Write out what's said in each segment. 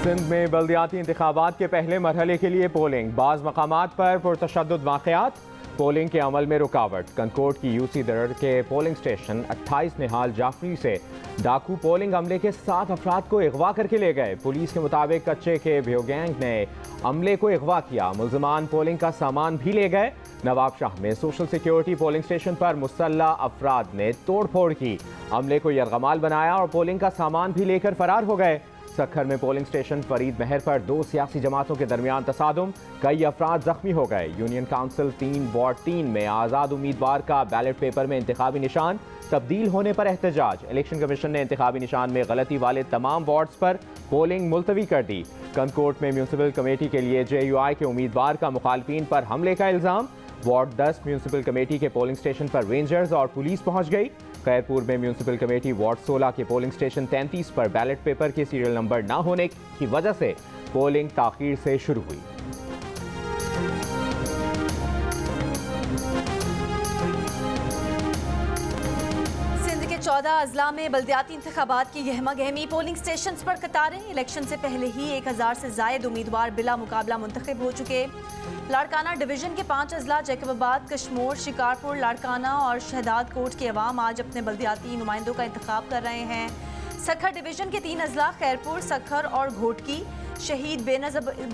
सिंध में बल्दियाती इंतखाबात के पहले मरहले के लिए पोलिंग, बाज़ मकामात पर पुरतशद्दुद वाक़यात, पोलिंग के अमल में रुकावट। कनकोट की यूसी दरड़ के पोलिंग स्टेशन 28 निहाल जाफरी से डाकू पोलिंग अमले के 7 अफराद को अगवा करके ले गए। पुलिस के मुताबिक कच्चे के भ्योगैंग ने अमले को अगवा किया, मुल्ज़मान पोलिंग का सामान भी ले गए। नवाब शाह में सोशल सिक्योरिटी पोलिंग स्टेशन पर मुसल्ला अफराद ने तोड़ फोड़ की, अमले को यरगमाल बनाया और पोलिंग का सामान भी लेकर फरार हो गए। सक्खर में पोलिंग स्टेशन फरीद महर पर 2 सियासी जमातों के दरमियान तसादुम, कई अफराद जख्मी हो गए। यूनियन काउंसिल 3 वार्ड 3 में आज़ाद उम्मीदवार का बैलेट पेपर में इंतखाबी निशान तब्दील होने पर एहतजाज। इलेक्शन कमीशन ने इंतखाबी निशान में गलती वाले तमाम वार्ड्स पर पोलिंग मुलतवी कर दी। कनकोट में म्यूनसिपल कमेटी के लिए JUI के उम्मीदवार का मुखालफिन पर हमले का इल्ज़ाम। वार्ड 10 म्यूनसिपल कमेटी के पोलिंग स्टेशन पर रेंजर्स और पुलिस पहुंच गई। खैरपुर में म्यूनसिपल कमेटी वार्ड 16 के पोलिंग स्टेशन 33 पर बैलेट पेपर के सीरियल नंबर न होने की वजह से पोलिंग ताखीर से शुरू हुई। सिंध के 14 अजला में बल्दियाती इंतखाबात की गहमा गहमी, पोलिंग स्टेशन पर कतारें। इलेक्शन से पहले ही 1000 से जायद उम्मीदवार बिला मुकाबला मुंतखब हो चुके। लाड़काना डिवीजन के 5 अजला जैकबाबाद, कश्मोर, शिकारपुर, लाड़काना और शहदाद कोट के अवाम आज अपने बल्दियाती नुमाइंदों का इंतखाब कर रहे हैं। सक्खर डिवीजन के 3 अजला खैरपुर, सक्खर और घोटकी। शहीद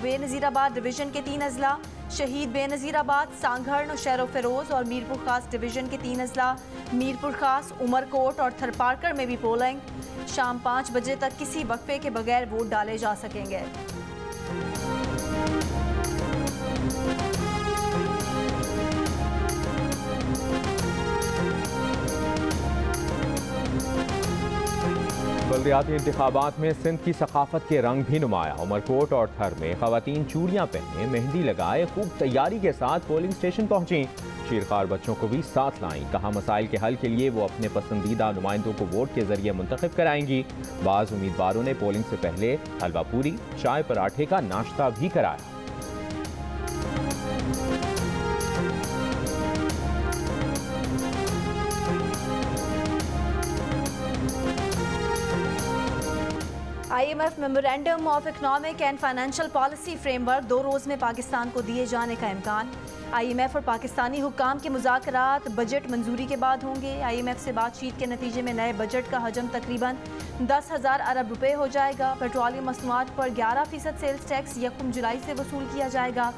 बेनज़ीराबाद डिवीजन के 3 अजला शहीद बेनज़ीराबाद, सांघर, नौशहर फिरोज और मीरपुर खास डिवीजन के 3 अजला मीरपुर खास, उमरकोट और थरपारकर में भी पोलिंग। शाम 5 बजे तक किसी वक्फे के बगैर वोट डाले जा सकेंगे। बल्दियाती इंतखाबात में सिंध की सकाफत के रंग भी नुमाया। उमरकोट और थर में खवातीन चूड़ियाँ पहने, मेहंदी लगाए, खूब तैयारी के साथ पोलिंग स्टेशन पहुंची। शीरखार बच्चों को भी साथ लाईं। कहा मसाइल के हल के लिए वो अपने पसंदीदा नुमाइंदों को वोट के जरिए मुंतखब कराएंगी। बाज़ उम्मीदवारों ने पोलिंग से पहले हलवा पूरी, चाय पराठे का नाश्ता भी कराया। IMF memorandum of economic and financial policy framework 2 रोज़ में पाकिस्तान को दिए जाने का इम्कान। IMF और पाकिस्तानी हुक्काम के मुज़ाकरात बजट मंजूरी के बाद होंगे। IMF से बातचीत के नतीजे में नए बजट का हजम तकरीबन 10,000 अरब रुपए हो जाएगा। पेट्रोलियम मसनूआत पर 11% सेल्स टैक्स 1 जुलाई से वसूल किया जाएगा।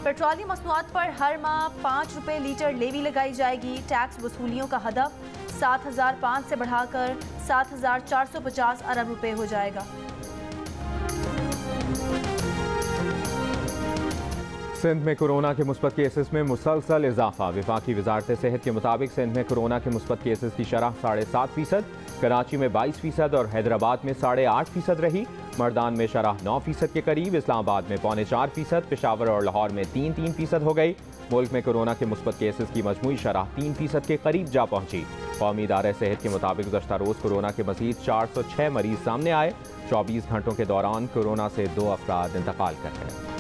पेट्रोलियम मसनूआत पर हर माह 5 रुपये लीटर लेवी लगाई जाएगी। टैक्स वसूलियों का हदफ 7,005 से बढ़ाकर 7,450 अरब रुपए हो जाएगा। सिंध में कोरोना के मुस्बत केसेस में मुसलसल इजाफा। वफाकी वजारत सेहत के मुताबिक सिंध में कोरोना के मुस्बत केसेस की शरह 7.5%, कराची में 22% और हैदराबाद में 8.5% रही। मर्दान में शरह 9% के करीब, इस्लामाबाद में 4.25%, पेशावर और लाहौर में 3% हो गई। मुल्क में कोरोना के मुस्बत केसेस की मजमूई शरह 3% के करीब जा पहुंची। कौमी इदारे सेहत के मुताबिक गुज़श्ता रोज़ कोरोना के मज़ीद 406 मरीज सामने आए। 24 घंटों के दौरान कोरोना से 2 अफराद इंतकाल कर गए।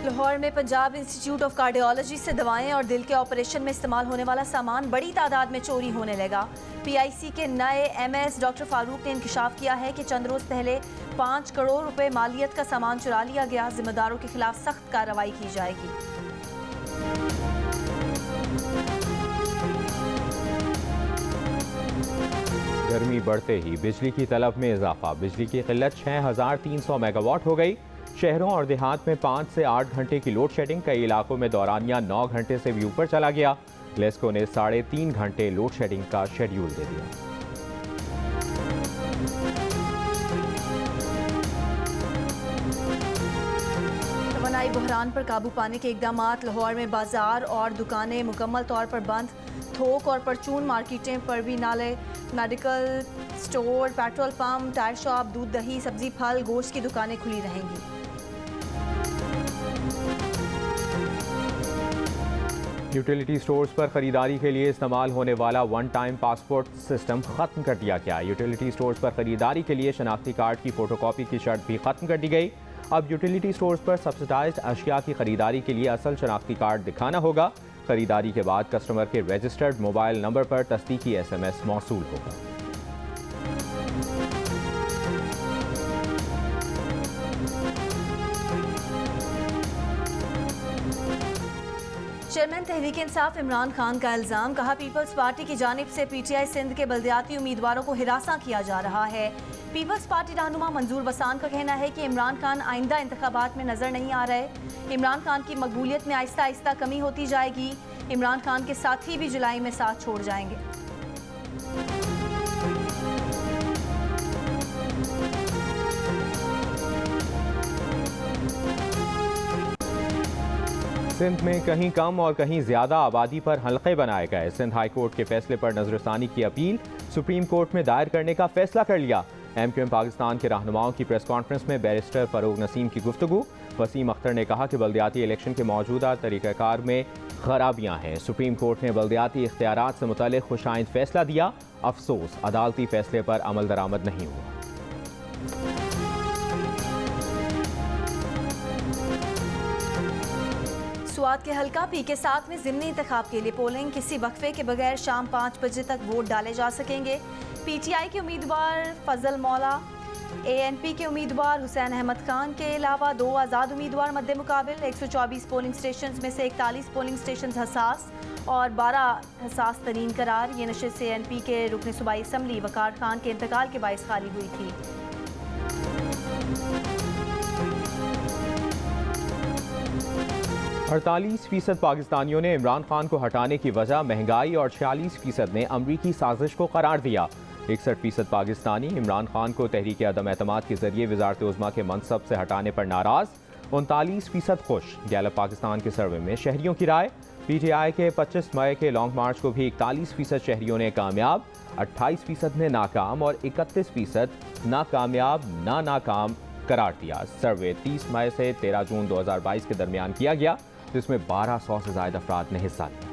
लाहौर में पंजाब इंस्टीट्यूट ऑफ कार्डियोलॉजी से दवाएं और दिल के ऑपरेशन में इस्तेमाल होने वाला सामान बड़ी तादाद में चोरी होने लगा। PIC के नए MS डॉक्टर फारूक ने इंकशाफ किया है कि चंद रोज पहले 5 करोड़ रुपए मालियत का सामान चुरा लिया गया। जिम्मेदारों के खिलाफ सख्त कार्रवाई की जाएगी। गर्मी बढ़ते ही बिजली की तलब में इजाफा। बिजली की किल्लत 6,300 मेगावाट हो गई। शहरों और देहात में 5 से 8 घंटे की लोड शेडिंग, कई इलाकों में दौरानिया 9 घंटे से भी ऊपर चला गया। लेस्को ने 3.5 घंटे लोड शेडिंग का शेड्यूल दे दिया। तवानाई बहरान पर काबू पाने के इकदाम। लाहौर में बाजार और दुकानें मुकम्मल तौर पर बंद। थोक और परचून मार्केटें पर भी नाले, medical store, petrol pump, tyre shop, दूध, दही, सब्जी, फल, गोश्त की दुकानें खुली रहेंगी। यूटिलिटी स्टोर्स पर खरीदारी के लिए इस्तेमाल होने वाला वन टाइम पासपोर्ट सिस्टम खत्म कर दिया गया। यूटिलिटी स्टोर्स पर खरीदारी के लिए शनाख्ती कार्ड की फोटोकॉपी की शर्त भी खत्म कर दी गई। अब यूटिलिटी स्टोर्स पर सब्सिडाइज्ड अशिया की खरीदारी के लिए असल शनाख्ती कार्ड दिखाना होगा। खरीदारी के बाद कस्टमर के रजिस्टर्ड मोबाइल नंबर पर तस्दीकी SMS मौसूल होगा। चेयरमैन तहरीक इंसाफ इमरान खान का इल्जाम, कहा पीपल्स पार्टी की जानिब से PTI सिंध के बल्दियाती उम्मीदवारों को हिरासा किया जा रहा है। पीपल्स पार्टी रहनुमा मंजूर बसान का कहना है कि इमरान खान आइंदा इंतखाबात में नजर नहीं आ रहे। इमरान खान की मकबूलियत में आहिस्ता आहिस्ता कमी होती जाएगी। इमरान खान के साथी भी जुलाई में साथ छोड़ जाएंगे। सिंध में कहीं कम और कहीं ज्यादा आबादी पर हल्के बनाए गए। सिंध हाई कोर्ट के फैसले पर नजरसानी की अपील सुप्रीम कोर्ट में दायर करने का फैसला कर लिया। MQM पाकिस्तान के रहनुमाओं की प्रेस कॉन्फ्रेंस में बैरिस्टर फरूक नसीम की गुफ्तगू। वसीम अख्तर ने कहा कि बल्दियाती इलेक्शन के मौजूदा तरीक़ाकार में खराबियां हैं। सुप्रीम कोर्ट ने बल्दियाती इख्तियारात से मुतालिक खुशाइंद फैसला दिया। अफसोस अदालती फैसले पर अमल दरामद नहीं हुआ। स्वात के हल्का PK7 में ज़िमनी इंतखाब के लिए पोलिंग किसी वक्फे के बगैर शाम 5 बजे तक वोट डाले जा सकेंगे। PTI के उम्मीदवार फजल मौला, ANP के उम्मीदवार हुसैन अहमद खान के अलावा 2 आज़ाद उम्मीदवार मद्दे मुकाबिल। 124 पोलिंग स्टेशन में से 41 पोलिंग स्टेशन हसास और 12 हसास तरीन करार। ये नशिस्त ANP के रुकन सूबाई असम्बली वकार खान के इंतकाल के बाइस खाली हुई थी। 48% पाकिस्तानियों ने इमरान खान को हटाने की वजह महंगाई और 46% ने अमरीकी साजिश को करार दिया। 61% पाकिस्तानी इमरान खान को तहरीक अदम एतमाद के जरिए वज़ारत उज़्मा के मनसब से हटाने पर नाराज़। 39% खुश। गैलप पाकिस्तान के सर्वे में शहरियों की राय। PTI के 25 मई के लॉन्ग मार्च को भी 41% शहरियों ने कामयाब, 28% ने नाकाम और 31% नाकामयाब नाकाम करार दिया। सर्वे 30 मई से 13 जून 2022 के दरमियान किया गया, जिसमें 1200 से ज्यादा अफराद ने हिस्सा लिया।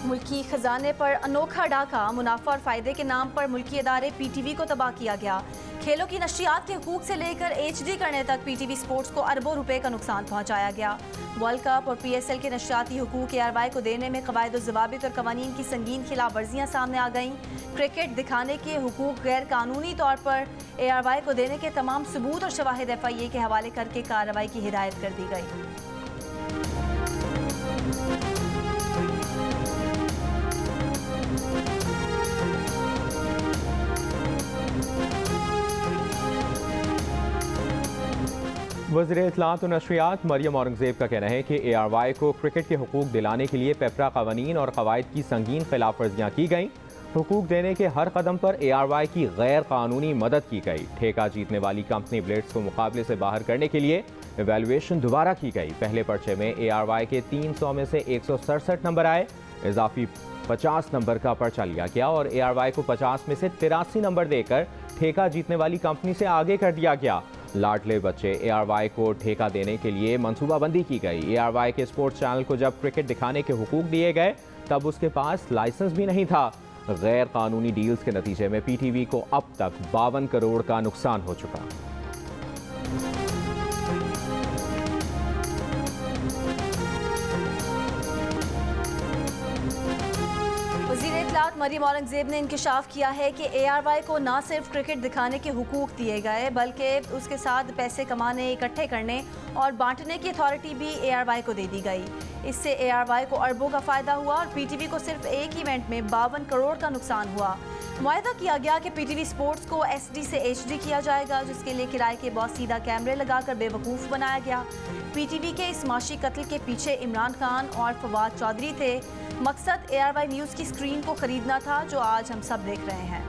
मुल्की खजाने पर अनोखा डाका, मुनाफा और फायदे के नाम पर मुल्की अदारे PTV को तबाह किया गया। खेलों की नशियात के हुकूक से लेकर HD करने तक PTV स्पोर्ट्स को अरबों रुपए का नुकसान पहुंचाया गया। वर्ल्ड कप और PSL के नशियाती हुकूक ARY को देने में कवायद और ज़वाबित और कवानीन की संगीन खिलाफ वर्जियाँ सामने आ गईं। क्रिकेट दिखाने के हुकूक गैर कानूनी तौर पर ARY को देने के तमाम सबूत और शवाहिद FIA के हवाले करके कार्रवाई की हिदायत कर दी गई। वज़ीर इत्तलात और नशरियात मरियम औरंगज़ेब का कहना है कि ARY को क्रिकेट के हुकूक दिलाने के लिए पेपरा कवानीन और कवायद की संगीन खिलाफ वर्जियाँ की गईं। हुकूक देने के हर कदम पर ARY की गैर कानूनी मदद की गई। ठेका जीतने वाली कंपनी ब्लेड्स को मुकाबले से बाहर करने के लिए एवेलुएशन दोबारा की गई। पहले पर्चे में ARY के 300 में से 167 नंबर आए। इजाफी 50 नंबर का पर्चा लिया गया और ARY को 50 में से 83 नंबर देकर ठेका जीतने वाली कंपनी से आगे कर दिया गया। लाडले बच्चे ARY को ठेका देने के लिए मनसूबाबंदी की गई। ARY के स्पोर्ट्स चैनल को जब क्रिकेट दिखाने के हुकूक दिए गए तब उसके पास लाइसेंस भी नहीं था। गैर कानूनी डील्स के नतीजे में PTV को अब तक 52 करोड़ का नुकसान हो चुका। वज़ीर इत्तलात मरियम औरंगज़ेब ने इंकशाफ किया है कि ARY को न सिर्फ क्रिकेट दिखाने के हुकूक दिए गए बल्कि उसके साथ पैसे कमाने, इकट्ठे करने और बांटने की अथॉरिटी भी ARY को दे दी गई। इससे ARY को अरबों का फ़ायदा हुआ और PTV को सिर्फ एक इवेंट में 52 करोड़ का नुकसान हुआ। मुआहदा किया गया कि PTV स्पोर्ट्स को SD से HD किया जाएगा, जिसके लिए किराए के बहुत सीधा कैमरे लगाकर बेवकूफ़ बनाया गया। PTV के इस माशी कत्ल के पीछे इमरान खान और फवाद चौधरी थे। मकसद ARY न्यूज़ की स्क्रीन को खरीदना था, जो आज हम सब देख रहे हैं।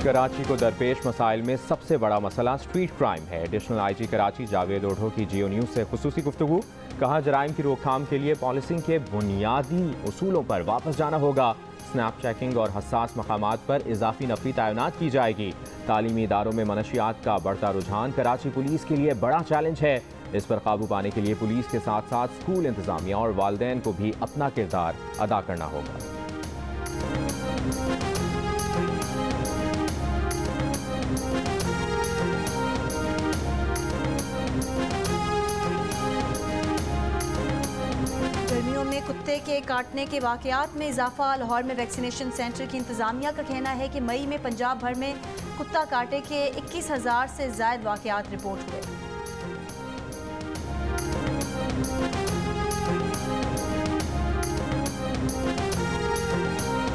कराची को दरपेश मसाइल में सबसे बड़ा मसला स्ट्रीट क्राइम है। एडिशनल IG कराची जावेद ओढ़ो की जियो न्यूज़ से खुसूसी गुफ्तगू। कहा जराइम की रोकथाम के लिए पॉलिसिंग के बुनियादी उसूलों पर वापस जाना होगा। स्नैप चेकिंग और हसास मकामात पर इजाफी नफरी तैनात की जाएगी। तालीमी इदारों में मनशियात का बढ़ता रुझान कराची पुलिस के लिए बड़ा चैलेंज है। इस पर काबू पाने के लिए पुलिस के साथ साथ स्कूल इंतजामिया और वालिदैन को भी अपना किरदार अदा करना होगा। गर्मियों में कुत्ते के काटने के वाकयात में इजाफा। लाहौर में वैक्सीनेशन सेंटर की इंतजामिया का कहना है कि मई में पंजाब भर में कुत्ता काटे के 21,000 से ज्यादा वाकयात रिपोर्ट हुए।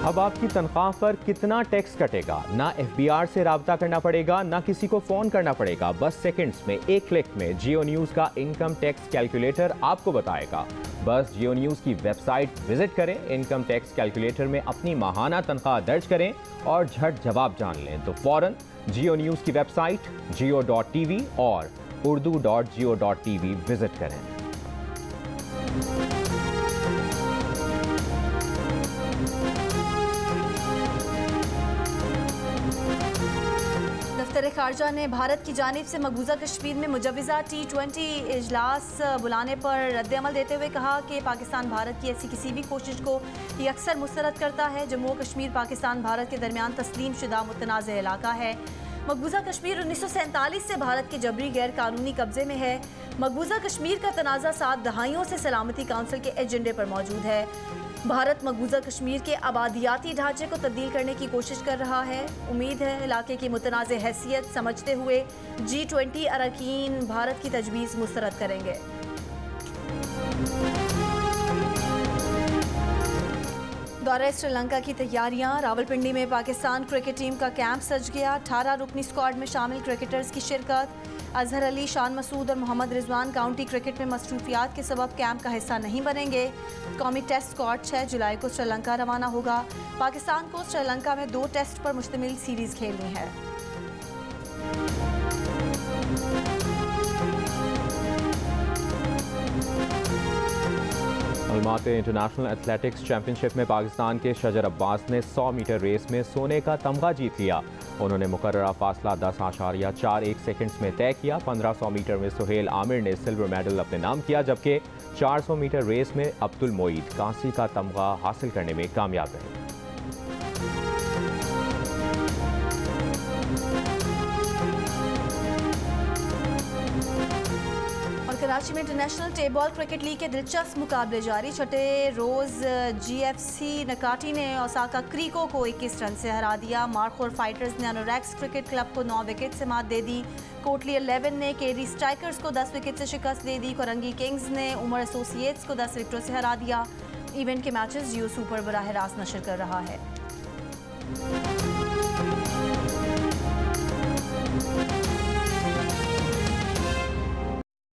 अब आपकी तनख्वाह पर कितना टैक्स कटेगा? ना FBR से राब्ता करना पड़ेगा, ना किसी को फ़ोन करना पड़ेगा। बस सेकंड्स में, एक क्लिक में जियो न्यूज़ का इनकम टैक्स कैलकुलेटर आपको बताएगा। बस जियो न्यूज़ की वेबसाइट विजिट करें, इनकम टैक्स कैलकुलेटर में अपनी माहाना तनख्वाह दर्ज करें और झट जवाब जान लें। तो फ़ौरन जियो न्यूज़ की वेबसाइट jio.tv और urdu.geo.tv विजिट करें। दफ्तर खारजा ने भारत की जानिब से मकबूजा कश्मीर में मुजव्वज़ा T20 इजलास बुलाने पर रद्द-ए-अमल देते हुए कहा कि पाकिस्तान भारत की ऐसी किसी भी कोशिश को ये अक्सर मुस्तरद करता है। जम्मू कश्मीर पाकिस्तान भारत के दरमियान तस्लीम शुदा मुतनाज़ इलाका है। मकबूजा कश्मीर 1947 से भारत के जबरी गैर कानूनी कब्जे में है। मकबूजा कश्मीर का तनाज़ा 7 दहाइयों से सलामती काउंसिल के एजेंडे पर मौजूद है। भारत मकबूजा कश्मीर के आबादियाती ढांचे को तब्दील करने की कोशिश कर रहा है। उम्मीद है इलाके की मुतनाज़ हैसियत समझते हुए G20 अरकान भारत की तजवीज़ मुस्तरद करेंगे। दौरे श्रीलंका की तैयारियां। रावलपिंडी में पाकिस्तान क्रिकेट टीम का कैंप सज गया। 18 रुकनी स्क्वाड में शामिल क्रिकेटर्स की शिरकत। अजहर अली, शान मसूद और मोहम्मद रिजवान काउंटी क्रिकेट में मसरूफियात के सबब कैंप का हिस्सा नहीं बनेंगे। कौमी टेस्ट स्क्वाड 6 जुलाई को श्रीलंका रवाना होगा। पाकिस्तान को श्रीलंका में 2 टेस्ट पर मुश्तमिल सीरीज खेलनी है। अलमाती इंटरनेशनल एथलेटिक्स चैंपियनशिप में पाकिस्तान के शजर अब्बास ने 100 मीटर रेस में सोने का तमगा जीत लिया। उन्होंने मुकर्ररा फासला 10.41 सेकंड्स में तय किया। 1500 मीटर में सुहेल आमिर ने सिल्वर मेडल अपने नाम किया, जबकि 400 मीटर रेस में अब्दुल मोईद कांसी का तमगा हासिल करने में कामयाब रहे। कराची में इंटरनेशनल टेबल क्रिकेट लीग के दिलचस्प मुकाबले जारी। छठे रोज GFC नकाटी ने ओसाका क्रीको को 21 रन से हरा दिया। मारखोर फाइटर्स ने एनोरेक्स क्रिकेट क्लब को 9 विकेट से मात दे दी। कोटली 11 ने केरी स्ट्राइकर्स को 10 विकेट से शिकस्त दे दी। कोरंगी किंग्स ने उमर एसोसिएट्स को 10 विकेटों से हरा दिया। इवेंट के मैचेस जियो सुपर बराह रास्त नशर कर रहा है।